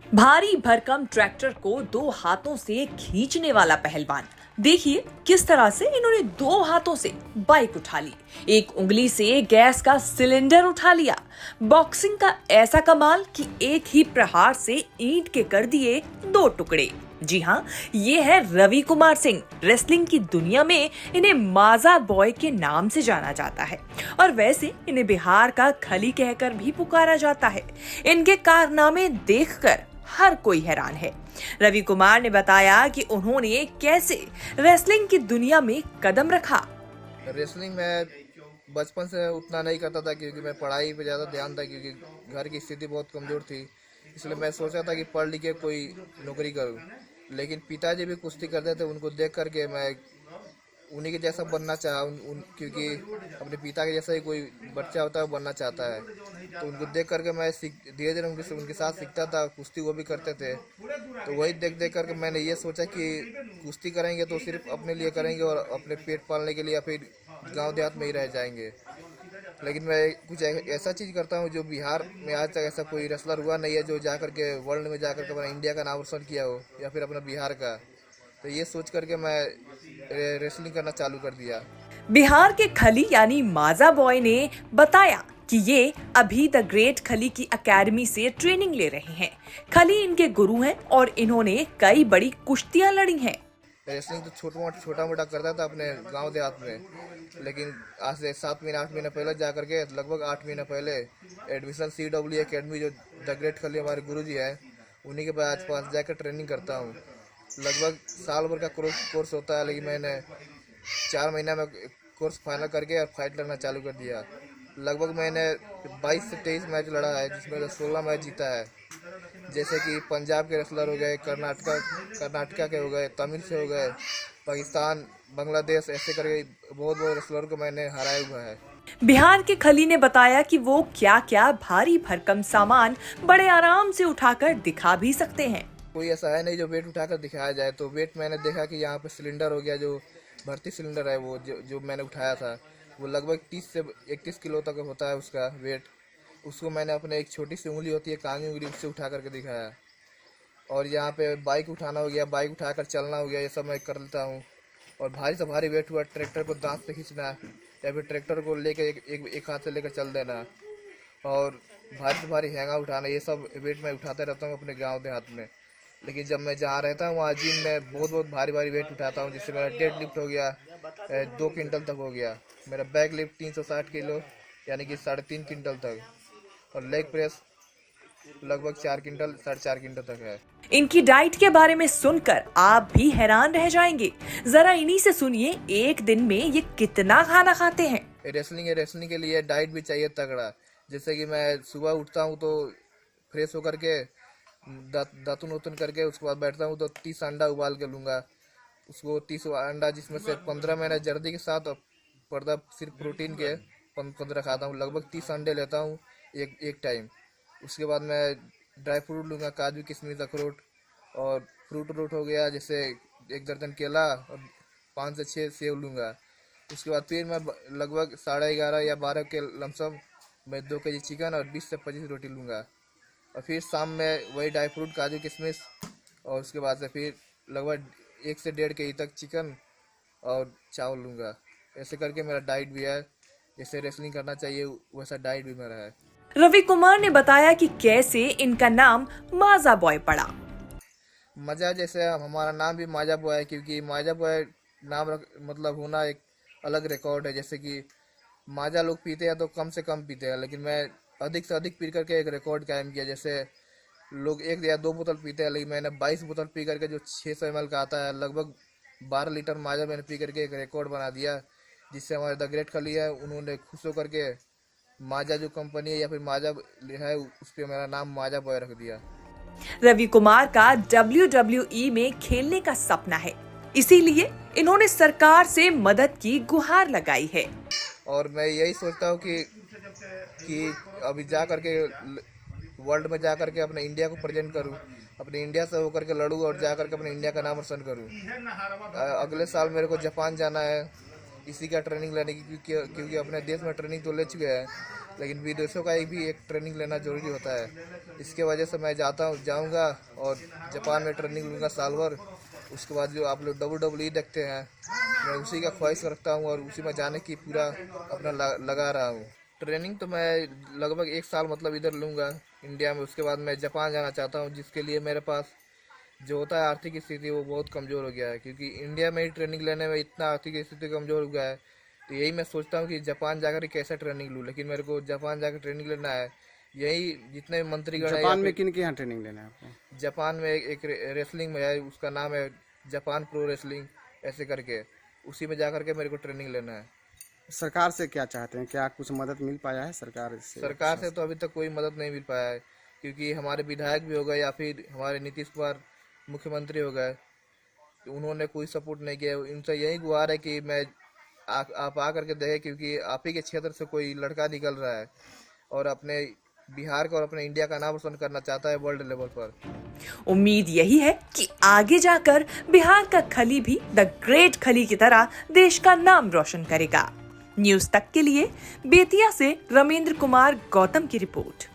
भारी भरकम ट्रैक्टर को दो हाथों से खींचने वाला पहलवान। देखिए किस तरह से इन्होंने दो हाथों से बाइक उठा ली, एक उंगली से गैस का सिलेंडर उठा लिया। बॉक्सिंग का ऐसा कमाल कि एक ही प्रहार से ईंट के कर दिए दो टुकड़े। जी हाँ, ये है रवि कुमार सिंह। रेसलिंग की दुनिया में इन्हें माजा बॉय के नाम से जाना जाता है और वैसे इन्हें बिहार का खली कहकर भी पुकारा जाता है। इनके कारनामे देखकर हर कोई हैरान है। रवि कुमार ने बताया कि उन्होंने कैसे रेसलिंग की दुनिया में कदम रखा। रेसलिंग में बचपन से उतना नहीं करता था क्योंकि मैं पढ़ाई पे ज़्यादा ध्यान था, क्योंकि घर की स्थिति बहुत कमज़ोर थी। इसलिए मैं सोचा था कि पढ़ लिख के कोई नौकरी करूं। लेकिन पिताजी भी कुश्ती करते थे, उनको देख करके मैं उन्हीं के जैसा बनना चाहा। क्योंकि अपने पिता के जैसा ही कोई बच्चा होता है वो बनना चाहता है। तो उनको देख करके मैं धीरे धीरे उनके साथ सीखता था। कुश्ती वो भी करते थे, तो वही देख देख करके मैंने ये सोचा कि कुश्ती करेंगे तो सिर्फ अपने लिए करेंगे और अपने पेट पालने के लिए या फिर गांव देहात में ही रह जाएंगे। लेकिन मैं कुछ ऐसा चीज़ करता हूँ जो बिहार में आज तक ऐसा कोई रेसलर हुआ नहीं है जो जा करके वर्ल्ड में जा करके अपना इंडिया का नाम रोशन किया हो या फिर अपना बिहार का। तो ये सोच करके मैं रेसलिंग करना चालू कर दिया। बिहार के खली यानी माजा बॉय ने बताया कि ये अभी द ग्रेट खली की एकेडमी से ट्रेनिंग ले रहे हैं। खली इनके गुरु हैं और इन्होंने कई बड़ी कुश्तियां लड़ी हैं। रेसलिंग तो छोटा मोटा करता था अपने गांव देहात में, लेकिन आज से 7 महीने 8 महीने पहले जा करके, लगभग 8 महीने पहले एडमिशन CW एकेडमी जो द ग्रेट खली हमारे गुरुजी है उन्हीं के पास जाकर ट्रेनिंग करता हूँ। लगभग साल भर का कोर्स होता है, लेकिन मैंने 4 महीना में कोर्स फाइनल करके और फाइट लड़ना चालू कर दिया। लगभग मैंने 22 से 23 मैच लड़ा है, जिसमें 16 मैच जीता है। जैसे कि पंजाब के रेसलर हो गए, कर्नाटका के हो गए, तमिल से हो गए, पाकिस्तान, बांग्लादेश, ऐसे करके बहुत रेसलर को मैंने हराया हुआ है। बिहार के खली ने बताया कि वो क्या क्या भारी भरकम सामान बड़े आराम से उठाकर दिखा भी सकते हैं। कोई ऐसा है नहीं जो वेट उठाकर दिखाया जाए। तो वेट मैंने देखा कि यहाँ पे सिलेंडर हो गया, जो भर्ती सिलेंडर है वो जो मैंने उठाया था वो लगभग 30 से 31 किलो तक होता है उसका वेट। उसको मैंने अपने एक छोटी सी उंगली होती है कांगी उंगली, उससे उठा करके दिखाया। और यहाँ पे बाइक उठाना हो गया, बाइक उठाकर चलना हो गया, ये सब मैं कर लेता हूँ। और भारी से भारी वेट हुआ, ट्रैक्टर को दांत से खींचना या फिर ट्रैक्टर को लेकर एक हाथ से लेकर चल देना, और भारी से भारी हैंगा उठाना, ये सब वेट मैं उठाते रहता हूँ अपने गाँव देहात में। लेकिन जब मैं जहाँ रहता हूँ वहाँ जिम में बहुत भारी वेट उठाता हूँ, जिससे मेरा डेड लिफ्ट हो गया 2 क्विंटल तक हो गया। मेरा बैक लिफ्ट 360 किलो यानी कि 3.5 क्विंटल तक, और लेग प्रेस लगभग 4 क्विंटल 4.5 क्विंटल तक है। इनकी डाइट के बारे में सुनकर आप भी हैरान रह जाएंगे। जरा इन्हीं से सुनिए एक दिन में ये कितना खाना खाते हैं। रेसलिंग के लिए डाइट भी चाहिए तगड़ा। जैसे कि मैं सुबह उठता हूँ तो फ्रेश होकर के दातुन करके उसके बाद बैठता हूँ तो 30 अंडा उबाल के लूँगा। उसको 30 अंडा, जिसमें से 15 मैंने जर्दी के साथ और पर्दा सिर्फ प्रोटीन के 15 खाता हूँ। लगभग 30 अंडे लेता हूँ एक टाइम। उसके बाद मैं ड्राई फ्रूट लूँगा, काजू किशमिश अखरोट, और फ्रूट हो गया जैसे 1 दर्जन केला और 5 से 6 सेब लूँगा। उसके बाद फिर मैं लगभग 11:30 या 12 के लमसम मैं 2 केजी चिकन और 20 से 25 रोटी लूँगा। और फिर शाम में वही ड्राई फ्रूट काजू किशमिश, और उसके बाद से फिर लगभग 1 से 1.5 केजी तक चिकन और चावल लूँगा। ऐसे करके मेरा डाइट भी है। जैसे रेसलिंग करना चाहिए वैसा डाइट भी मेरा है। रवि कुमार ने बताया कि कैसे इनका नाम माजा बॉय पड़ा। मजा, जैसे हमारा नाम भी माजा बॉय है क्योंकि माजा बॉय नाम मतलब होना एक अलग रिकॉर्ड है। जैसे कि माजा लोग पीते हैं तो कम से कम पीते हैं, लेकिन मैं अधिक से अधिक पी करके एक रिकॉर्ड कायम किया। जैसे लोग 1 या 2 बोतल पीते हैं, लेकिन मैंने 22 बोतल पी करके, जो 600 ml का आता है, लगभग 12 लीटर माजा मैंने पी करके एक रिकॉर्ड बना दिया। जिससे हमारे द ग्रेट खली है उन्होंने खुश होकर के माजा जो कंपनी है या फिर माजा है उस पर मेरा नाम माजा बॉय रख दिया। रवि कुमार का WWE में खेलने का सपना है, इसीलिए इन्होंने सरकार से मदद की गुहार लगाई है। और मैं यही सोचता हूँ कि अभी जा करके वर्ल्ड में जा करके अपने इंडिया को प्रेजेंट करूँ, अपने इंडिया से होकर के लड़ूँ और जा करके अपने इंडिया का नाम रोशन करूँ। अगले साल मेरे को जापान जाना है, इसी का ट्रेनिंग लेने की, क्योंकि अपने देश में ट्रेनिंग तो ले चुके हैं, लेकिन विदेशों का भी एक ट्रेनिंग लेना जरूरी होता है। इसके वजह से मैं जाऊंगा और जापान में ट्रेनिंग लूँगा साल भर। उसके बाद जो आप लोग WWE देखते हैं, मैं उसी का ख्वाहिश रखता हूँ और उसी में जाने की पूरा अपना लगा रहा हूँ। ट्रेनिंग तो मैं लगभग 1 साल मतलब इधर लूँगा इंडिया में। उसके बाद मैं जापान जाना चाहता हूँ, जिसके लिए मेरे पास जो होता है आर्थिक स्थिति वो बहुत कमज़ोर हो गया है, क्योंकि इंडिया में ही ट्रेनिंग लेने में इतना आर्थिक स्थिति कमज़ोर हो गया है। तो यही मैं सोचता हूँ कि जापान जाकर कैसे ट्रेनिंग लूँ, लेकिन मेरे को जापान जाकर ट्रेनिंग लेना है। यही जितने भी मंत्रीगण है, जापान में किन के यहाँ ट्रेनिंग लेना है आपको? जापान में एक रेसलिंग में है, उसका नाम है जापान प्रो रेसलिंग ऐसे करके, उसी में जाकर के मेरे को ट्रेनिंग लेना है। सरकार से क्या चाहते हैं? क्या कुछ मदद मिल पाया है सरकार से? तो अभी तक कोई मदद नहीं मिल पाया है, क्योंकि हमारे विधायक भी हो गए या फिर हमारे नीतीश कुमार मुख्यमंत्री हो गए, तो उन्होंने कोई सपोर्ट नहीं किया। इनसे यही गुहार है कि आप आ करके देखें, क्योंकि आप ही के क्षेत्र से कोई लड़का निकल रहा है और अपने बिहार का और अपने इंडिया का नाम रोशन करना चाहता है वर्ल्ड लेवल पर। उम्मीद यही है कि आगे जाकर बिहार का खली भी द ग्रेट खली की तरह देश का नाम रोशन करेगा। न्यूज़ तक के लिए बेतिया से रमेंद्र कुमार गौतम की रिपोर्ट।